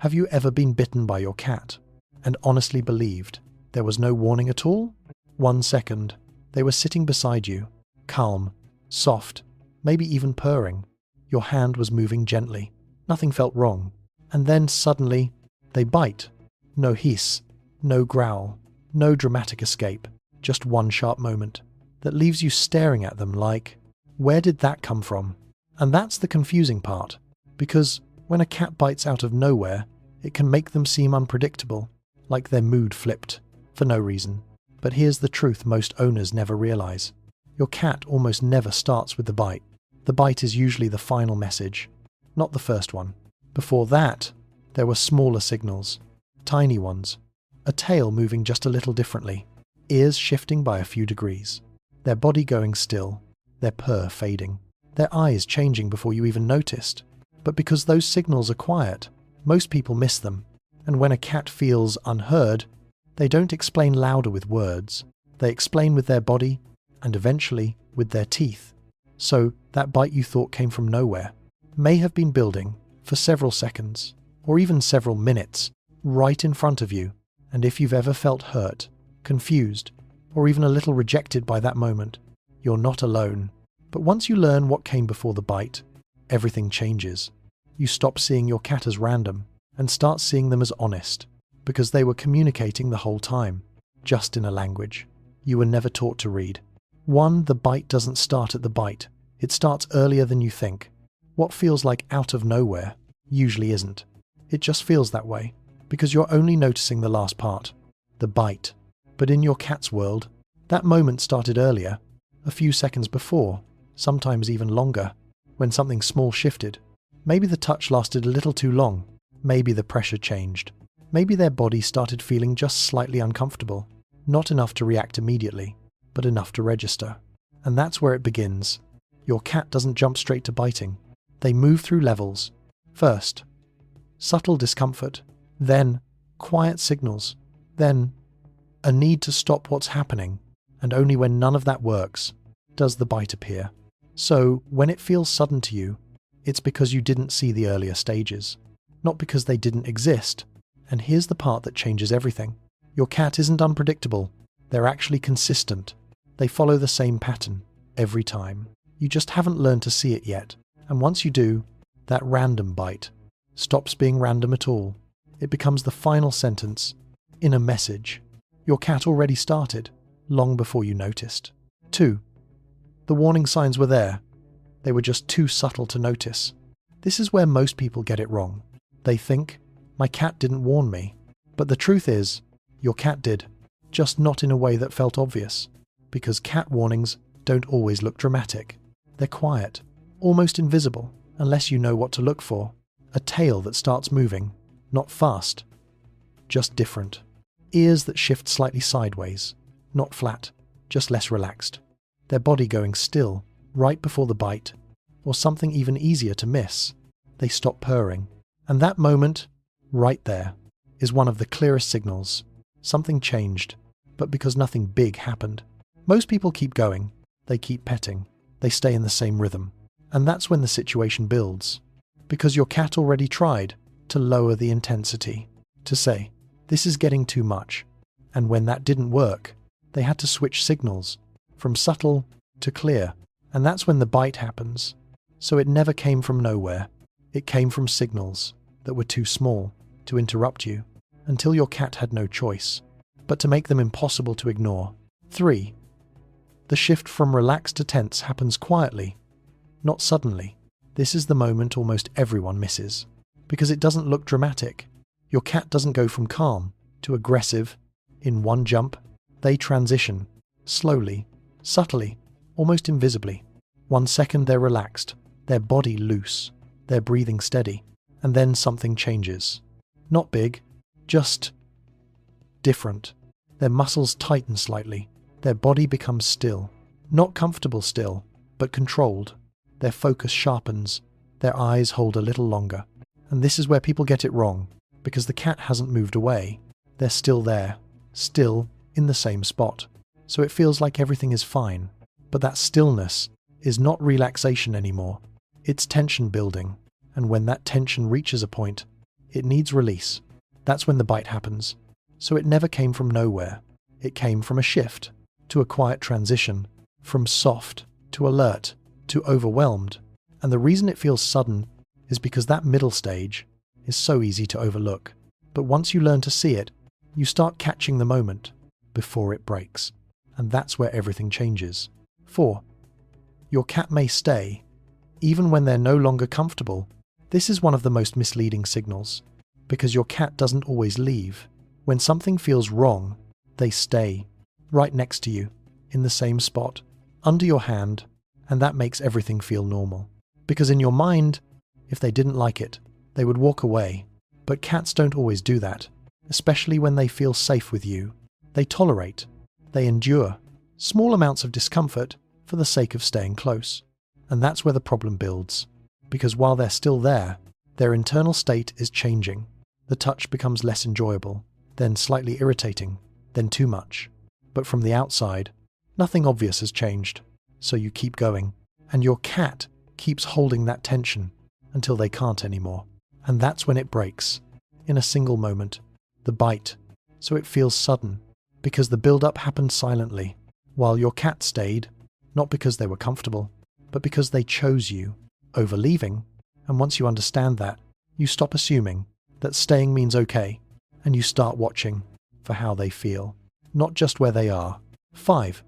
Have you ever been bitten by your cat and honestly believed there was no warning at all? 1 second, they were sitting beside you, calm, soft, maybe even purring. Your hand was moving gently. Nothing felt wrong. And then suddenly, they bite. No hiss, no growl, no dramatic escape. Just one sharp moment that leaves you staring at them like, where did that come from? And that's the confusing part, because when a cat bites out of nowhere, it can make them seem unpredictable, like their mood flipped, for no reason. But here's the truth most owners never realize. Your cat almost never starts with the bite. The bite is usually the final message, not the first one. Before that, there were smaller signals, tiny ones, a tail moving just a little differently, ears shifting by a few degrees, their body going still, their purr fading, their eyes changing before you even noticed. But because those signals are quiet, most people miss them. And when a cat feels unheard, they don't explain louder with words. They explain with their body and eventually with their teeth. So that bite you thought came from nowhere may have been building for several seconds or even several minutes right in front of you. And if you've ever felt hurt, confused, or even a little rejected by that moment, you're not alone. But once you learn what came before the bite, everything changes. You stop seeing your cat as random and start seeing them as honest, because they were communicating the whole time, just in a language you were never taught to read. 1. The bite doesn't start at the bite. It starts earlier than you think. What feels like out of nowhere usually isn't. It just feels that way, because you're only noticing the last part, the bite. But in your cat's world, that moment started earlier, a few seconds before, sometimes even longer, when something small shifted. Maybe the touch lasted a little too long. Maybe the pressure changed. Maybe their body started feeling just slightly uncomfortable. Not enough to react immediately, but enough to register. And that's where it begins. Your cat doesn't jump straight to biting. They move through levels. First, subtle discomfort. Then, quiet signals. Then, a need to stop what's happening. And only when none of that works, does the bite appear. So, when it feels sudden to you, it's because you didn't see the earlier stages, not because they didn't exist. And here's the part that changes everything. Your cat isn't unpredictable. They're actually consistent. They follow the same pattern every time. You just haven't learned to see it yet. And once you do, that random bite stops being random at all. It becomes the final sentence in a message. Your cat already started, long before you noticed. 2. The warning signs were there. They were just too subtle to notice. This is where most people get it wrong. They think, my cat didn't warn me. But the truth is, your cat did, just not in a way that felt obvious. Because cat warnings don't always look dramatic. They're quiet, almost invisible, unless you know what to look for. A tail that starts moving, not fast, just different. Ears that shift slightly sideways, not flat, just less relaxed. Their body going still, right before the bite, or something even easier to miss. They stop purring. And that moment, right there, is one of the clearest signals. Something changed, but because nothing big happened. Most people keep going. They keep petting. They stay in the same rhythm. And that's when the situation builds. Because your cat already tried to lower the intensity, to say, this is getting too much. And when that didn't work, they had to switch signals, from subtle to clear. And that's when the bite happens. So it never came from nowhere. It came from signals that were too small to interrupt you, until your cat had no choice but to make them impossible to ignore. 3. The shift from relaxed to tense happens quietly, not suddenly. This is the moment almost everyone misses, because it doesn't look dramatic. Your cat doesn't go from calm to aggressive in one jump. They transition, slowly, subtly, almost invisibly. 1 second they're relaxed, their body loose, their breathing steady, and then something changes. Not big, just different. Their muscles tighten slightly, their body becomes still. Not comfortable still, but controlled. Their focus sharpens, their eyes hold a little longer. And this is where people get it wrong, because the cat hasn't moved away. They're still there, still in the same spot. So it feels like everything is fine. But that stillness is not relaxation anymore. It's tension building. And when that tension reaches a point, It needs release. That's when the bite happens. So it never came from nowhere. It came from a shift, to a quiet transition, from soft to alert to overwhelmed. And the reason it feels sudden is because that middle stage is so easy to overlook. But once you learn to see it, you start catching the moment before it breaks. And that's where everything changes. 4. Your cat may stay, even when they're no longer comfortable. This is one of the most misleading signals, because your cat doesn't always leave. When something feels wrong, they stay, right next to you, in the same spot, under your hand, and that makes everything feel normal. Because in your mind, if they didn't like it, they would walk away. But cats don't always do that, especially when they feel safe with you. They tolerate, they endure small amounts of discomfort for the sake of staying close. And that's where the problem builds. Because while they're still there, their internal state is changing. The touch becomes less enjoyable, then slightly irritating, then too much. But from the outside, nothing obvious has changed. So you keep going. And your cat keeps holding that tension until they can't anymore. And that's when it breaks. In a single moment. The bite. So it feels sudden. Because the build-up happened silently. While your cat stayed, not because they were comfortable, but because they chose you over leaving. And once you understand that, you stop assuming that staying means okay, and you start watching for how they feel, not just where they are. 5.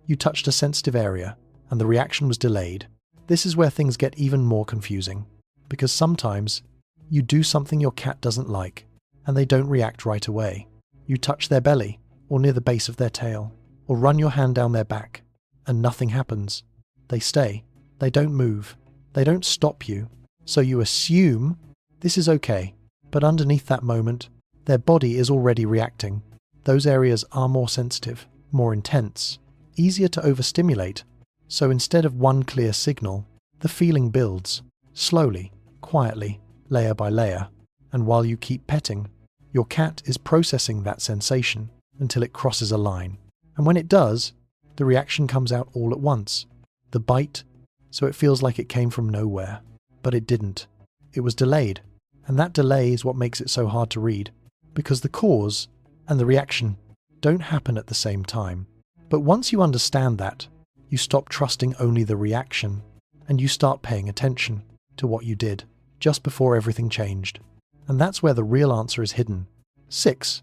You touched a sensitive area, and the reaction was delayed. This is where things get even more confusing, because sometimes you do something your cat doesn't like, and they don't react right away. You touch their belly, or near the base of their tail, or run your hand down their back, and nothing happens. They stay. They don't move. They don't stop you. So you assume this is okay. But underneath that moment, their body is already reacting. Those areas are more sensitive, more intense, easier to overstimulate. So instead of one clear signal, the feeling builds, slowly, quietly, layer by layer. And while you keep petting, your cat is processing that sensation until it crosses a line. And when it does, the reaction comes out all at once. The bite, so it feels like it came from nowhere. But it didn't. It was delayed. And that delay is what makes it so hard to read, because the cause and the reaction don't happen at the same time. But once you understand that, you stop trusting only the reaction, and you start paying attention to what you did just before everything changed. And that's where the real answer is hidden. 6.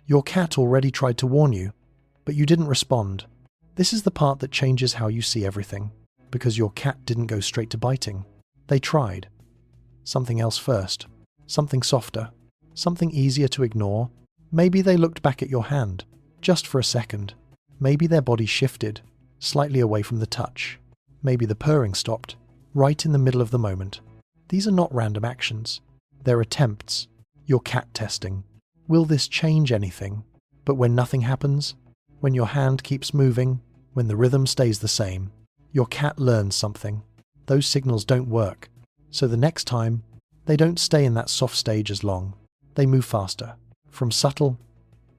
Your cat already tried to warn you, but you didn't respond. This is the part that changes how you see everything, because your cat didn't go straight to biting. They tried. Something else first. Something softer. Something easier to ignore. Maybe they looked back at your hand, just for a second. Maybe their body shifted, slightly away from the touch. Maybe the purring stopped, right in the middle of the moment. These are not random actions. They're attempts. You're cat testing. Will this change anything? But when nothing happens, when your hand keeps moving, when the rhythm stays the same, your cat learns something. Those signals don't work. So the next time, they don't stay in that soft stage as long. They move faster, from subtle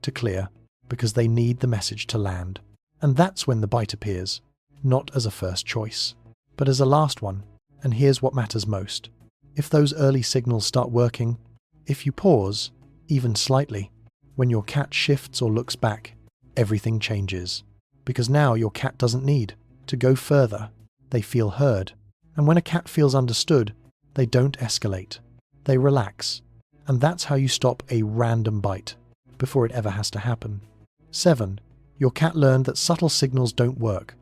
to clear, because they need the message to land. And that's when the bite appears, not as a first choice, but as a last one. And here's what matters most. If those early signals start working, if you pause, even slightly, when your cat shifts or looks back, everything changes. Because now your cat doesn't need to go further. They feel heard. And when a cat feels understood, they don't escalate. They relax. And that's how you stop a random bite before it ever has to happen. 7. Your cat learned that subtle signals don't work,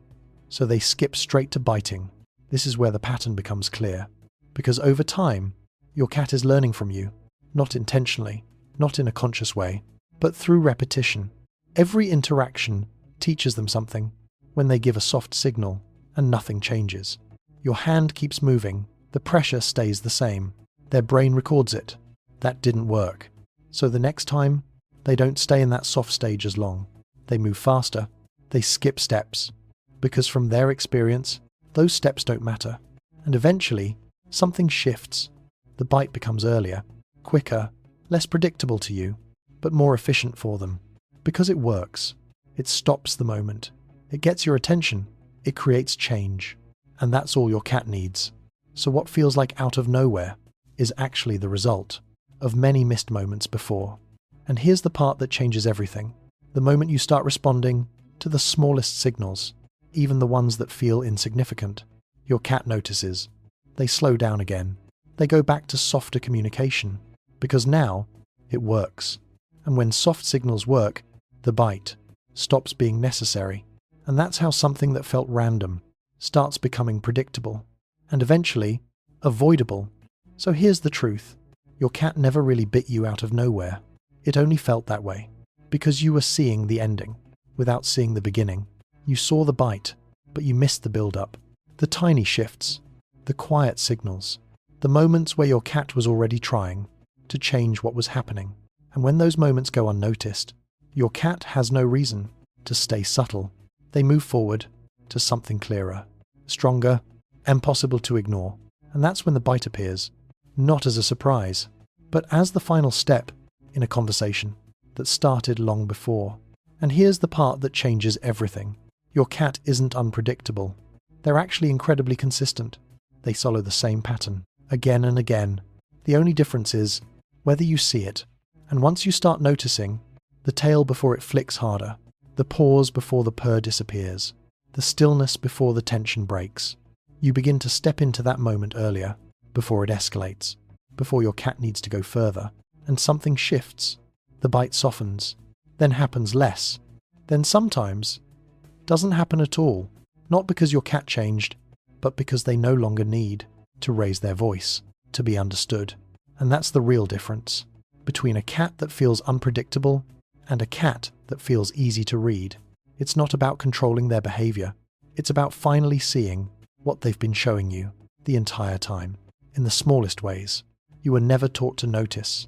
so they skip straight to biting. This is where the pattern becomes clear. Because over time, your cat is learning from you, not intentionally, not in a conscious way, but through repetition. Every interaction teaches them something. When they give a soft signal and nothing changes, your hand keeps moving, the pressure stays the same. Their brain records it. That didn't work. So the next time, they don't stay in that soft stage as long. They move faster. They skip steps. Because from their experience, those steps don't matter. And eventually, something shifts. The bite becomes earlier, quicker, less predictable to you, but more efficient for them. Because it works. It stops the moment. It gets your attention. It creates change. And that's all your cat needs. So what feels like out of nowhere is actually the result of many missed moments before. And here's the part that changes everything. The moment you start responding to the smallest signals, even the ones that feel insignificant, your cat notices. They slow down again. They go back to softer communication, because now it works. And when soft signals work, the bite stops being necessary. And that's how something that felt random starts becoming predictable, and eventually avoidable. So here's the truth. Your cat never really bit you out of nowhere. It only felt that way, because you were seeing the ending without seeing the beginning. You saw the bite, but you missed the build-up. The tiny shifts, the quiet signals, the moments where your cat was already trying to change what was happening. And when those moments go unnoticed, your cat has no reason to stay subtle. They move forward to something clearer, stronger, and possible to ignore. And that's when the bite appears, not as a surprise, but as the final step in a conversation that started long before. And here's the part that changes everything. Your cat isn't unpredictable. They're actually incredibly consistent. They follow the same pattern again and again. The only difference is whether you see it. And once you start noticing the tail before it flicks harder, the pause before the purr disappears, the stillness before the tension breaks, you begin to step into that moment earlier, before it escalates, before your cat needs to go further, and something shifts. The bite softens, then happens less, then sometimes doesn't happen at all, not because your cat changed, but because they no longer need to raise their voice to be understood. And that's the real difference between a cat that feels unpredictable and a cat that feels easy to read. It's not about controlling their behavior. It's about finally seeing what they've been showing you the entire time, in the smallest ways you were never taught to notice.